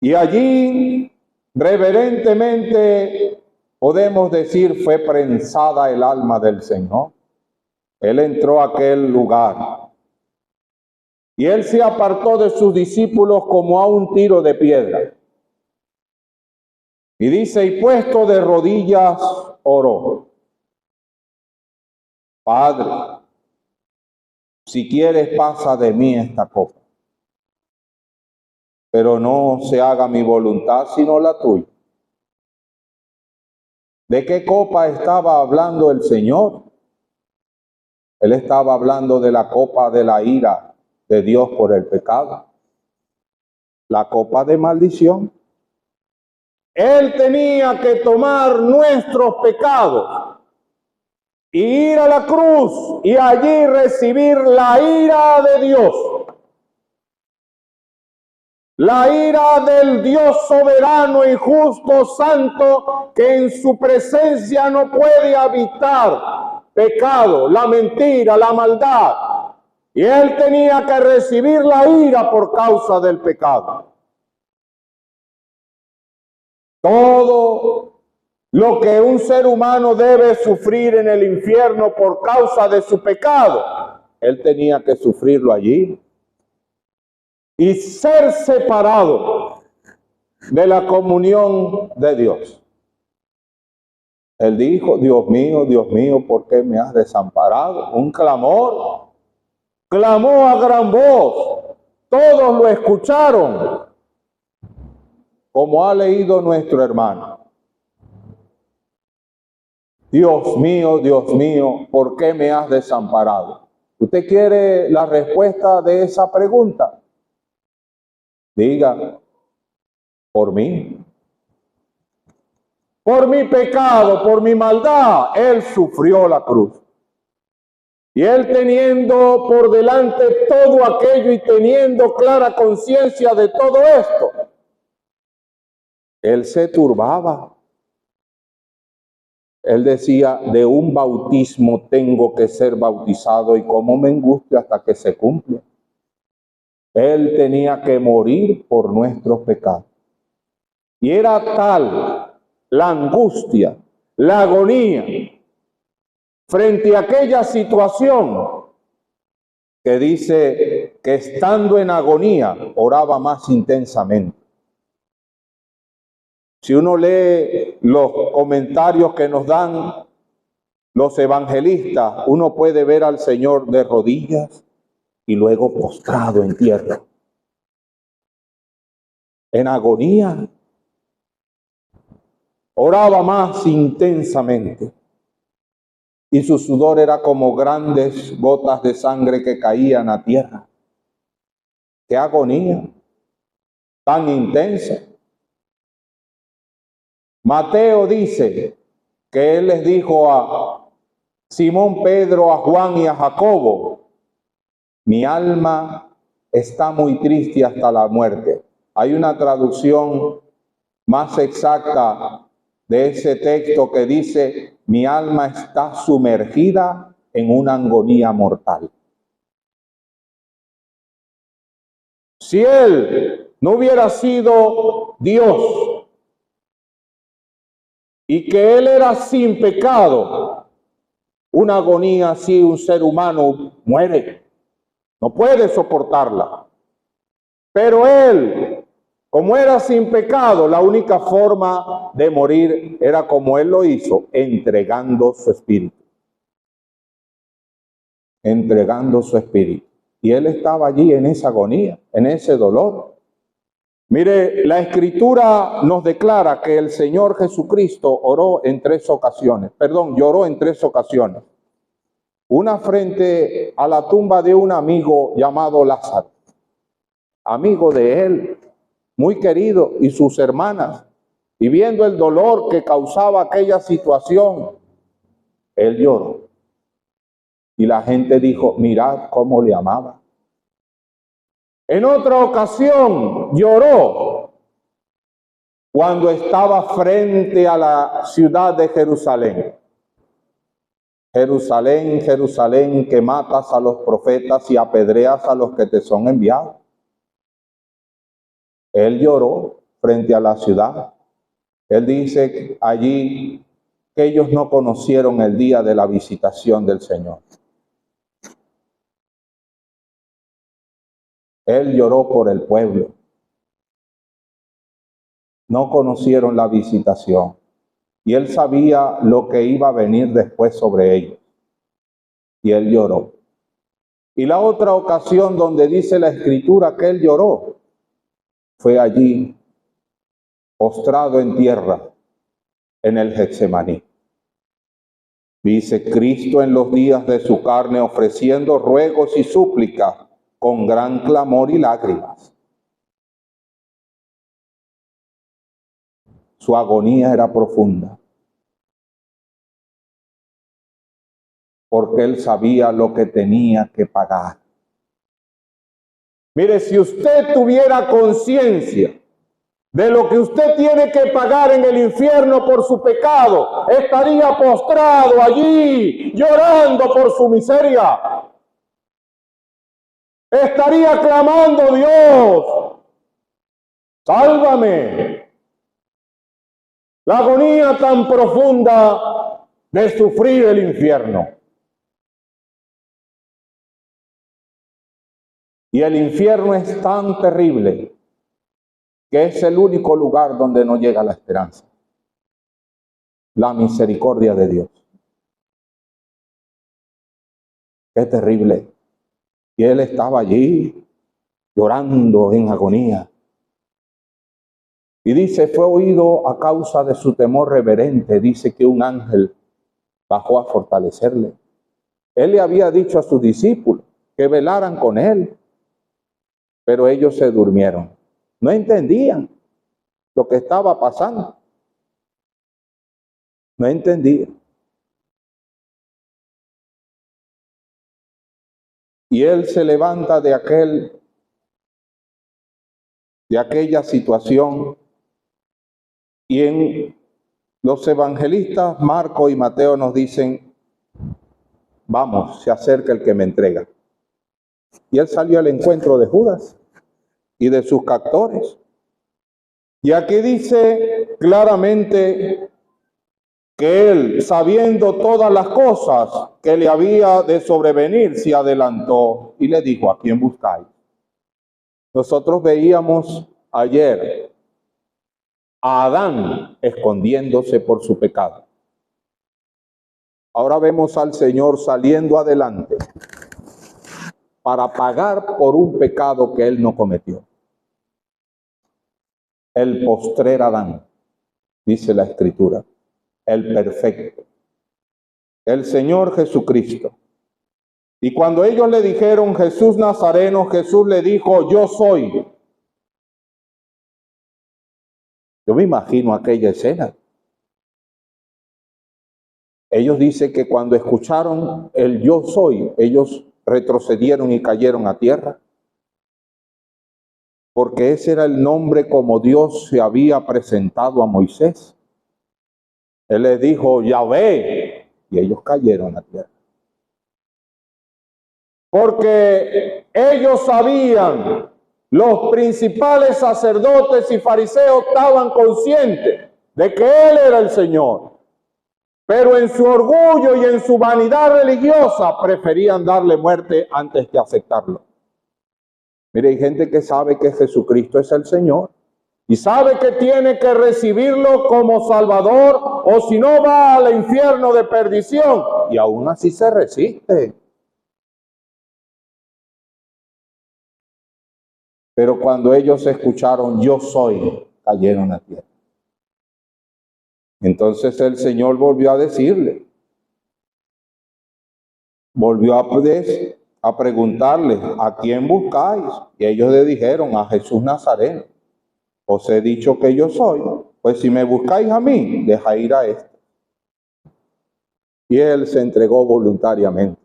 Speaker 4: Y allí, reverentemente, podemos decir, fue prensada el alma del Señor. Él entró a aquel lugar. Y Él se apartó de sus discípulos como a un tiro de piedra. Y dice, y puesto de rodillas, oró. Padre, si quieres, pasa de mí esta copa. pero no se haga mi voluntad sino la tuya. ¿De qué copa estaba hablando el Señor? Él estaba hablando de la copa de la ira de Dios por el pecado. La copa de maldición. Él tenía que tomar nuestros pecados y ir a la cruz y allí recibir la ira de Dios. La ira del Dios soberano y justo, santo, que en su presencia no puede habitar pecado, la mentira, la maldad. Y él tenía que recibir la ira por causa del pecado. Todo lo que un ser humano debe sufrir en el infierno por causa de su pecado, él tenía que sufrirlo allí. Y ser separado de la comunión de Dios. Él dijo, Dios mío, ¿por qué me has desamparado? Un clamor. Clamó a gran voz. Todos lo escucharon. Como ha leído nuestro hermano. Dios mío, ¿por qué me has desamparado? ¿Usted quiere la respuesta de esa pregunta? Diga, por mí. Por mi pecado, por mi maldad, Él sufrió la cruz. Y Él teniendo por delante todo aquello y teniendo clara conciencia de todo esto, Él se turbaba. Él decía, de un bautismo tengo que ser bautizado y cómo me angustio hasta que se cumpla. Él tenía que morir por nuestros pecados. Y era tal la angustia, la agonía, frente a aquella situación, que dice que estando en agonía, oraba más intensamente. Si uno lee los comentarios que nos dan los evangelistas, uno puede ver al Señor de rodillas, y luego postrado en tierra, en agonía, oraba más intensamente, y su sudor era como grandes gotas de sangre que caían a tierra. ¡Qué agonía tan intensa! Mateo dice que él les dijo a Simón Pedro, a Juan y a Jacobo, mi alma está muy triste hasta la muerte. Hay una traducción más exacta de ese texto que dice, mi alma está sumergida en una agonía mortal. Si Él no hubiera sido Dios y que Él era sin pecado, una agonía así un ser humano muere. No puede soportarla. Pero Él, como era sin pecado, la única forma de morir era como Él lo hizo, entregando su espíritu. Entregando su espíritu. Y Él estaba allí en esa agonía, en ese dolor. Mire, la Escritura nos declara que el Señor Jesucristo lloró en 3 ocasiones. Una frente a la tumba de un amigo llamado Lázaro, amigo de él, muy querido, y sus hermanas, y viendo el dolor que causaba aquella situación, él lloró. Y la gente dijo, mirad cómo le amaba. En otra ocasión lloró cuando estaba frente a la ciudad de Jerusalén. Jerusalén, Jerusalén, que matas a los profetas y apedreas a los que te son enviados. Él lloró frente a la ciudad. Él dice allí que ellos no conocieron el día de la visitación del Señor. Él lloró por el pueblo. No conocieron la visitación. Y Él sabía lo que iba a venir después sobre ellos. Y Él lloró. Y la otra ocasión donde dice la Escritura que Él lloró fue allí, postrado en tierra, en el Getsemaní. Dice, Cristo en los días de su carne, ofreciendo ruegos y súplicas con gran clamor y lágrimas. Su agonía era profunda, porque él sabía lo que tenía que pagar. Mire, si usted tuviera conciencia de lo que usted tiene que pagar en el infierno por su pecado, estaría postrado allí, llorando por su miseria. Estaría clamando, Dios, sálvame. La agonía tan profunda de sufrir el infierno. Y el infierno es tan terrible que es el único lugar donde no llega la esperanza. La misericordia de Dios. Qué terrible. Y él estaba allí llorando en agonía. Y dice, fue oído a causa de su temor reverente. Dice que un ángel bajó a fortalecerle. Él le había dicho a sus discípulos que velaran con él, pero ellos se durmieron. No entendían lo que estaba pasando. No entendían. Y él se levanta de aquella situación, y en los evangelistas Marco y Mateo nos dicen, vamos, se acerca el que me entrega. Y él salió al encuentro de Judas y de sus captores. Y aquí dice claramente que él, sabiendo todas las cosas que le había de sobrevenir, se adelantó y le dijo, ¿a quién buscáis? Nosotros veíamos ayer a Adán escondiéndose por su pecado. Ahora vemos al Señor saliendo adelante para pagar por un pecado que él no cometió. El postrer Adán, dice la Escritura, el perfecto, el Señor Jesucristo. Y cuando ellos le dijeron Jesús Nazareno, Jesús le dijo, yo soy. Yo me imagino aquella escena. Ellos dicen que cuando escucharon el yo soy, ellos retrocedieron y cayeron a tierra. Porque ese era el nombre como Dios se había presentado a Moisés. Él les dijo, Yahvé, y ellos cayeron a tierra. Porque ellos sabían, los principales sacerdotes y fariseos estaban conscientes de que Él era el Señor. Pero en su orgullo y en su vanidad religiosa preferían darle muerte antes que aceptarlo. Mire, hay gente que sabe que Jesucristo es el Señor y sabe que tiene que recibirlo como Salvador o si no va al infierno de perdición y aún así se resiste. Pero cuando ellos escucharon yo soy, cayeron a tierra. Entonces el Señor volvió a decirle, volvió a preguntarle, ¿a quién buscáis? Y ellos le dijeron, a Jesús Nazareno. Os he dicho que yo soy, pues si me buscáis a mí, deja ir a este. Y él se entregó voluntariamente.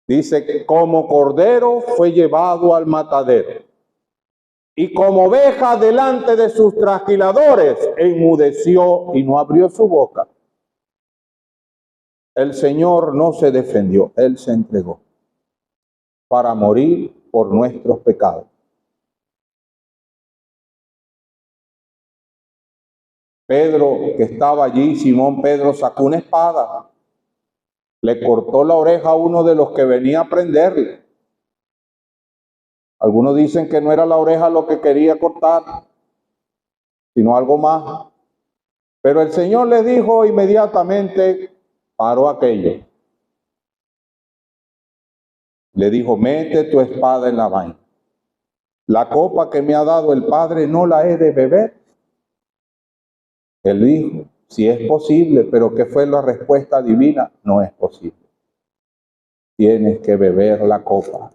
Speaker 4: Dice que como cordero fue llevado al matadero. Y como oveja delante de sus trasquiladores, enmudeció y no abrió su boca. El Señor no se defendió, Él se entregó para morir por nuestros pecados. Pedro, que estaba allí, Simón Pedro, sacó una espada, le cortó la oreja a uno de los que venía a prenderle. Algunos dicen que no era la oreja lo que quería cortar, sino algo más. Pero el Señor le dijo inmediatamente, paró aquello. Le dijo, mete tu espada en la vaina. La copa que me ha dado el Padre no la he de beber. Él dijo, si es posible, pero ¿qué fue la respuesta divina? No es posible. Tienes que beber la copa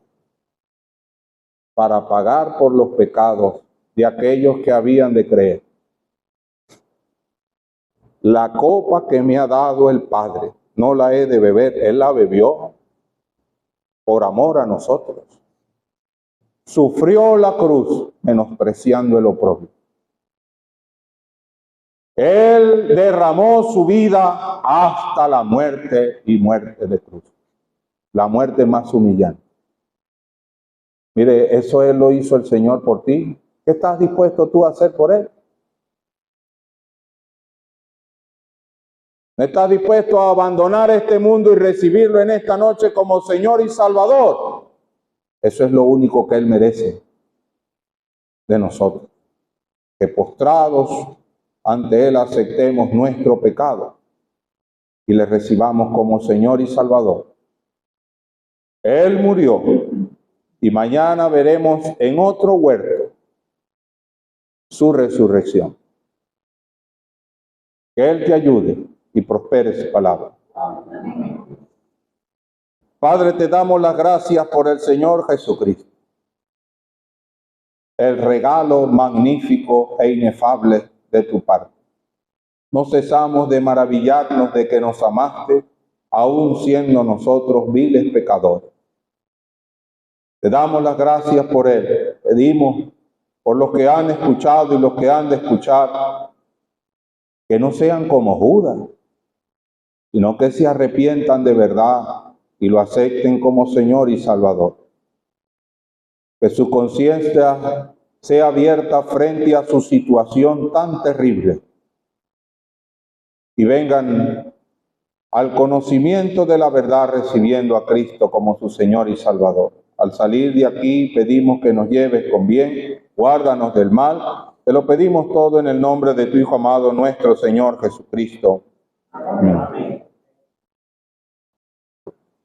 Speaker 4: para pagar por los pecados de aquellos que habían de creer. La copa que me ha dado el Padre, no la he de beber. Él la bebió por amor a nosotros. Sufrió la cruz, menospreciando el oprobio. Él derramó su vida hasta la muerte y muerte de cruz. La muerte más humillante. Mire, eso Él lo hizo el Señor por ti. ¿Qué estás dispuesto tú a hacer por Él? ¿Estás dispuesto a abandonar este mundo y recibirlo en esta noche como Señor y Salvador? Eso es lo único que Él merece de nosotros. Que postrados ante Él aceptemos nuestro pecado y le recibamos como Señor y Salvador. Él murió y mañana veremos en otro huerto su resurrección. Que Él te ayude y prospere su palabra. Padre, te damos las gracias por el Señor Jesucristo, el regalo magnífico e inefable de tu parte. No cesamos de maravillarnos de que nos amaste, aun siendo nosotros viles pecadores. Te damos las gracias por Él. Pedimos por los que han escuchado y los que han de escuchar, que no sean como Judas, sino que se arrepientan de verdad y lo acepten como Señor y Salvador. Que su conciencia sea abierta frente a su situación tan terrible y vengan al conocimiento de la verdad recibiendo a Cristo como su Señor y Salvador. Al salir de aquí pedimos que nos lleves con bien, guárdanos del mal. Te lo pedimos todo en el nombre de tu Hijo amado, nuestro Señor Jesucristo. Amén.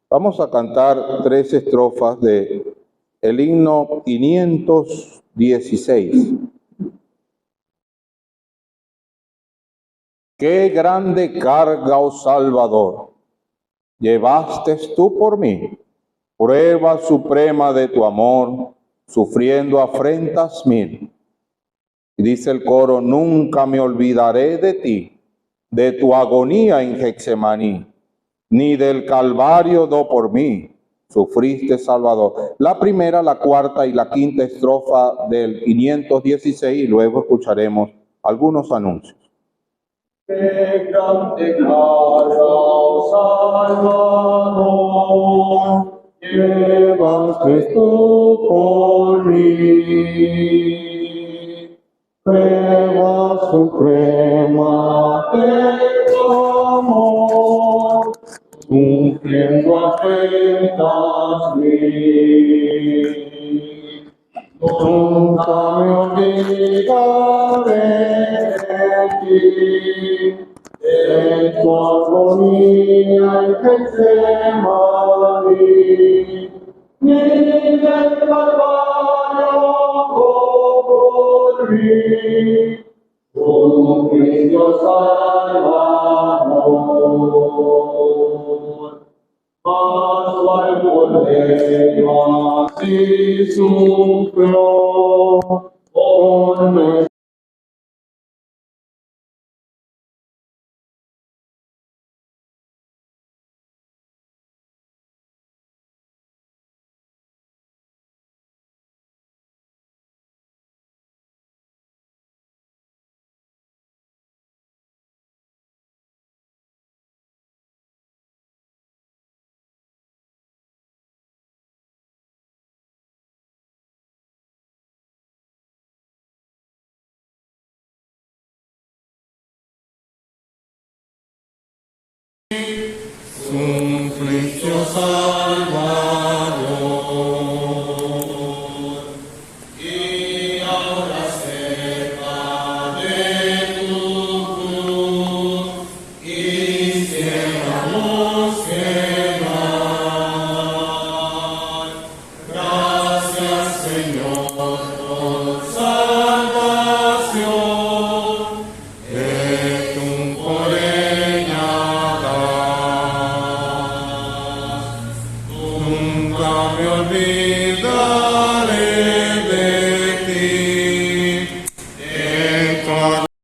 Speaker 4: Vamos a cantar 3 estrofas de el himno 516. Qué grande carga, oh Salvador, llevaste tú por mí, prueba suprema de tu amor, sufriendo afrentas mil. Y dice el coro, nunca me olvidaré de ti, de tu agonía en Getsemaní, ni del Calvario do por mí sufriste, Salvador. La primera, la cuarta y la quinta estrofa del 516 y luego escucharemos algunos anuncios.
Speaker 3: Qué grande carga, oh Salvador, llevaste tú por mí. Prueba suprema de tu amor, sufriendo afrentas mil. Nunca me olvidaré de ti, de tu agonía en Getsemaní, ni del Calvario por mí, tu Cristo Salvador. Mas al Cordero así sufrió por nuestra nunca me olvidarás.